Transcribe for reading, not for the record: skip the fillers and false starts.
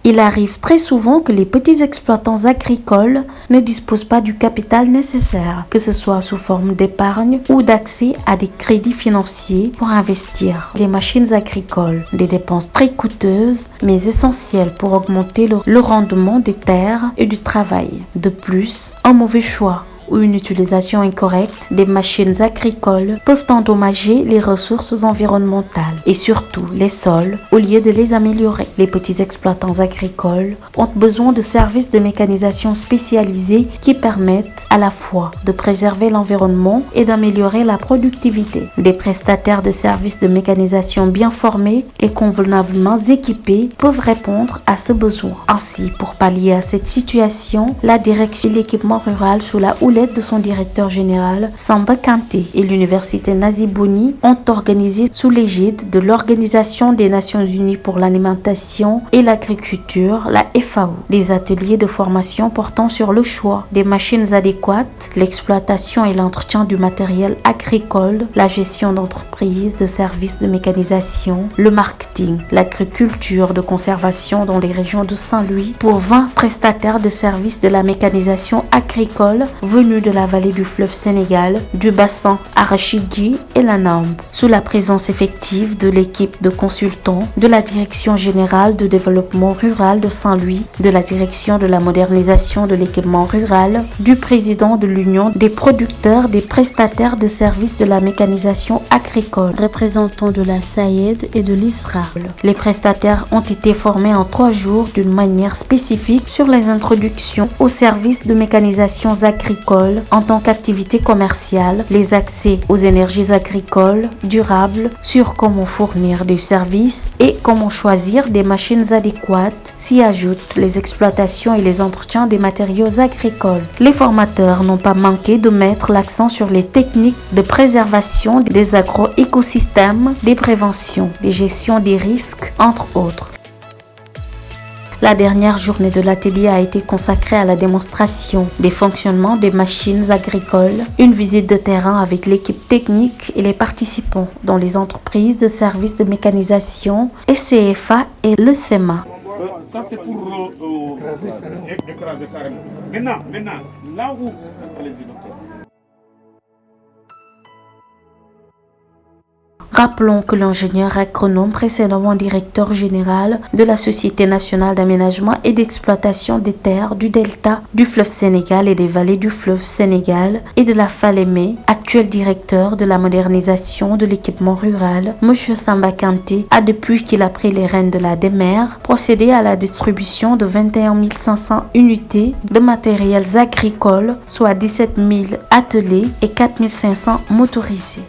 Il arrive très souvent que les petits exploitants agricoles ne disposent pas du capital nécessaire, que ce soit sous forme d'épargne ou d'accès à des crédits financiers pour investir les machines agricoles. Des dépenses très coûteuses mais essentielles pour augmenter le rendement des terres et du travail. De plus, un mauvais choix ou une utilisation incorrecte des machines agricoles peuvent endommager les ressources environnementales et surtout les sols au lieu de les améliorer. Les petits exploitants agricoles ont besoin de services de mécanisation spécialisés qui permettent à la fois de préserver l'environnement et d'améliorer la productivité. Des prestataires de services de mécanisation bien formés et convenablement équipés peuvent répondre à ce besoin. Ainsi, pour pallier à cette situation, la direction de l'équipement rural sous la houlette de son directeur général Samba Kanté et l'université Nazibouni ont organisé sous l'égide de l'Organisation des Nations Unies pour l'alimentation et l'agriculture, la FAO, des ateliers de formation portant sur le choix des machines adéquates, l'exploitation et l'entretien du matériel agricole, la gestion d'entreprises, de services de mécanisation, le marketing, l'agriculture de conservation dans les régions de Saint-Louis pour 20 prestataires de services de la mécanisation agricole venus de la vallée du fleuve Sénégal, du bassin Arachidi et la Nambe, sous la présence effective de l'équipe de consultants de la Direction générale de développement rural de Saint-Louis, de la Direction de la modernisation de l'équipement rural, du président de l'Union des producteurs des prestataires de services de la mécanisation agricole, représentants de la SAED et de l'ISRA. Les prestataires ont été formés en 3 jours d'une manière spécifique sur les introductions aux services de mécanisation agricole en tant qu'activité commerciale, les accès aux énergies agricoles durables, sur comment fournir des services et comment choisir des machines adéquates, s'y ajoutent les exploitations et les entretiens des matériaux agricoles. Les formateurs n'ont pas manqué de mettre l'accent sur les techniques de préservation des agro-écosystèmes, des préventions, des gestions des risques, entre autres. La dernière journée de l'atelier a été consacrée à la démonstration des fonctionnements des machines agricoles, une visite de terrain avec l'équipe technique et les participants dans les entreprises de services de mécanisation, CFA et le CEMA. Ça c'est pour écraser carrément. Maintenant, là où... Allez-y, docteur. Rappelons que l'ingénieur agronome précédemment directeur général de la Société nationale d'aménagement et d'exploitation des terres du delta du fleuve Sénégal et des vallées du fleuve Sénégal et de la Falémé, actuel directeur de la modernisation de l'équipement rural, M. Samba Kanté, a depuis qu'il a pris les rênes de la DEMER, procédé à la distribution de 21 500 unités de matériels agricoles, soit 17 000 attelés et 4 500 motorisés.